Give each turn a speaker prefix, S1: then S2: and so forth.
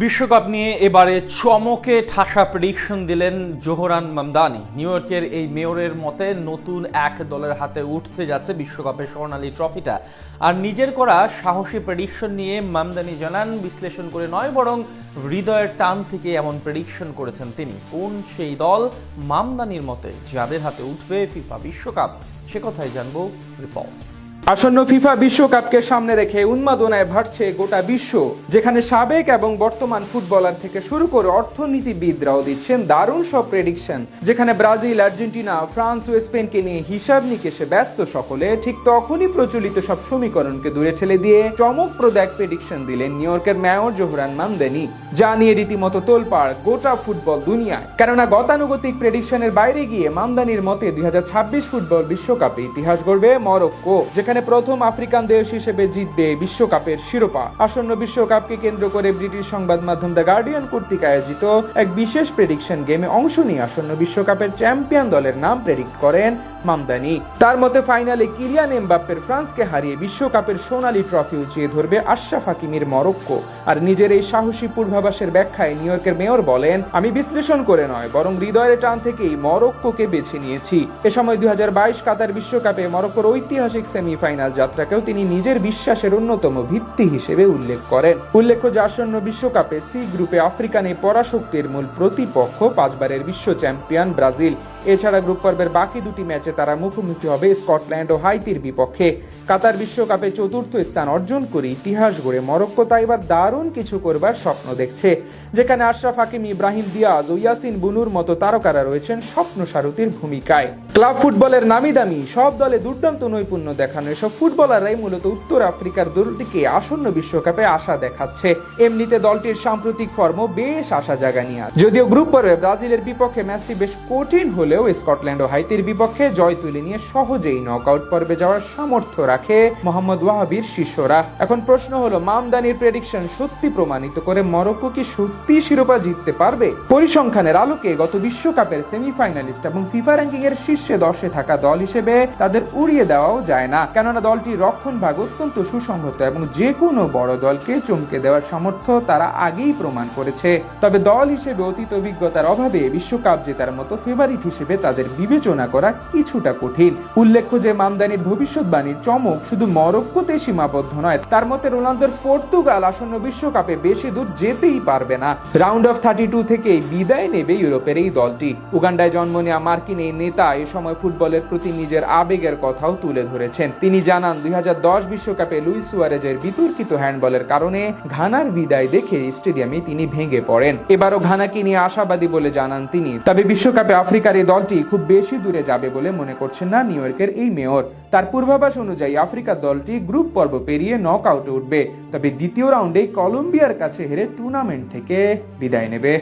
S1: বিশ্বকাপ নিয়ে এবারে চমকে ঠাসা প্রেডিকশন দিলেন জোহরান মামদানি। নিউ ইয়র্কের এই মেয়রের মতে নতুন এক দলের হাতে উঠতে যাচ্ছে বিশ্বকাপের স্বর্ণালী ট্রফিটা। আর নিজের করা সাহসী প্রেডিকশন নিয়ে মামদানি জানান, বিশ্লেষণ করে নয় বরং হৃদয়ের টান থেকে এমন প্রেডিকশন করেছেন তিনি। কোন সেই দল মামদানির মতে যাদের হাতে উঠবে ফিফা বিশ্বকাপ, সে কথাই জানবো রিপোর্ট।
S2: আসন্ন ফিফা বিশ্বকাপকে সামনে রেখে উন্মাদনায় ভাসছে গোটা বিশ্ব, যেখানে সাবেক এবং বর্তমান ফুটবলার থেকে শুরু করে অর্থনীতিবিদরাও দিচ্ছেন দারুণ সব প্রেডিকশন। যেখানে ব্রাজিল, আর্জেন্টিনা, ফ্রান্স ও স্পেনকে নিয়ে হিসাব নিকেশে ব্যস্ত সকলে, ঠিক তখনই প্রচলিত সব সমীকরণকে দূরে ঠেলে দিয়ে চমকপ্রদ এক প্রেডিকশন দিলেন নিউ ইয়র্কের মেয়র জোহরান মামদানি, যা নিয়ে রীতিমতো তোলপাড় গোটা ফুটবল দুনিয়ায়। কেননা গতানুগতিক প্রেডিকশনের বাইরে গিয়ে মামদানির মতে 2026 ফুটবল বিশ্বকাপে ইতিহাস গড়বে মরক্কো, যেখানে প্রথম আফ্রিকান দেশ হিসেবে জিতবে বিশ্বকাপের শিরোপা। আসন্ন বিশ্বকাপকে কেন্দ্র করে ব্রিটিশ সংবাদ মাধ্যম দ্য গার্ডিয়ান কর্তৃক আয়োজিত এক বিশেষ প্রেডিকশন গেমে অংশ নিয়ে আসন্ন বিশ্বকাপের চ্যাম্পিয়ন দলের নাম প্রেডিক্ট করেন মামদানি। তার মতে ফাইনালে কিলিয়ান এমবাপ্পের ফ্রান্সকে হারিয়ে বিশ্বকাপের সোনালী ট্রফি উঁচিয়ে ধরবে আশরাফ হাকিমির মরক্কো। আর নিজের এই সাহসী পূর্বাভাসের ব্যাখ্যায় নিউ ইয়র্কের মেয়র বলেন, আমি বিশ্লেষণ করে নয় বরং হৃদয়ের টান থেকেই মরক্কোকে বেছে নিয়েছি। এ সময় 2022 কাতার বিশ্বকাপে মরক্কোর ঐতিহাসিক সেমিফাইনাল যাত্রাকেও তিনি নিজের বিশ্বাসের অন্যতম ভিত্তি হিসেবে উল্লেখ করেন। উল্লেখ্য যে আসন্ন বিশ্বকাপে সি গ্রুপে আফ্রিকান এই পরাশক্তির মূল প্রতিপক্ষ 5 বারের বিশ্ব চ্যাম্পিয়ন ব্রাজিল। এছাড়া গ্রুপ পর্বের বাকি দুটি ম্যাচে তারা মুখোমুখি হবে স্কটল্যান্ড ও হাইতির বিপক্ষে। কাতার বিশ্বকাপে চতুর্থ স্থান অর্জন করে ইতিহাস গড়ে মরক্কো তাই এবার দারুণ কিছু করবার স্বপ্ন দেখছে, যেখানে আশরাফ হাকিমি, ইব্রাহিম দিয়াজ ও ইয়াসিন বুনুর মতো তারকারা রয়েছেন স্বপ্ন সারথীর ভূমিকায়। ক্লাব ফুটবলের নামি দামি সব দলে দুর্দান্ত নৈপুণ্য দেখানো এসব ফুটবলাররাই মূলত উত্তর আফ্রিকার দলটিকে আসন্ন বিশ্বকাপে আশা দেখাচ্ছে। এমনিতে দলটির সাম্প্রতিক ফর্ম বেশ আশা জাগানিয়া। যদিও গ্রুপ পর্বে ব্রাজিলের বিপক্ষে ম্যাচটি বেশ কঠিন হলেও স্কটল্যান্ড ও হাইতির বিপক্ষে জয় তুলে নিয়ে সহজেই নকআউট পর্বে যাওয়ার সামর্থ্য রাখে মোহাম্মদ ওয়াহাবির শিষ্যরা। এখন প্রশ্ন হলো, মামদানির প্রেডিকশন সত্যি প্রমাণিত করে মরক্কো কি সত্যি শিরোপা জিততে পারবে? পরিসংখ্যানের আলোকে গত বিশ্বকাপের সেমিফাইনালিস্ট এবং ফিফা র্যাঙ্কিং এর শীর্ষে 10-এ থাকা দল হিসেবে তাদের উড়িয়ে দেওয়াও যায় না, কেননা দলটির রক্ষণভাগ অত্যন্ত সুসংহত এবং যে কোনো বড় দলকে চমকে দেওয়ার সামর্থ্য তারা আগেই প্রমাণ করেছে। তবে দল হিসেবে অতীত অভিজ্ঞতার অভাবে বিশ্বকাপ জেতার মতো ফেভারিট হিসেবে তাদের বিবেচনা করা কিছুটা কঠিন। উল্লেখ্য যে মামদানির ভবিষ্যৎবাণীর চমক শুধু মরক্কোতে সীমাবদ্ধ নয়। তার মতে রোনালদোর পর্তুগাল আসন্ন বিশ্বকাপে বেশি দূর যেতেই পারবে না। রাউন্ড অফ 32 থেকে বিদায় নেবে ইউরোপের এই দলটি। উগান্ডায় জন্ম নেওয়া মার্কিন এই নেতা এ সময় ফুটবলের প্রতি নিজের আবেগের কথাও তুলে ধরেছেন। তিনি জানান, 2010 বিশ্বকাপে লুইস সুয়ারেজের বিতর্কিত হ্যান্ডবলের কারণে ঘানার বিদায় দেখে স্টেডিয়ামে তিনি ভেঙে পড়েন। এবারও ঘানাকে নিয়ে আশাবাদী বলে জানান তিনি। তবে বিশ্বকাপে আফ্রিকার এই দলটি খুব বেশি দূরে যাবে বলে মনে করছেন না নিউ ইয়র্কের এই মেয়র। তার পূর্বাভাস অনুযায়ী আফ্রিকার দলটি গ্রুপ পর্ব পেরিয়ে নকআউটে উঠবে, তবে দ্বিতীয় রাউন্ডে কলম্বিয়ার কাছে হেরে টুর্নামেন্ট থেকে বিদায় নেবে।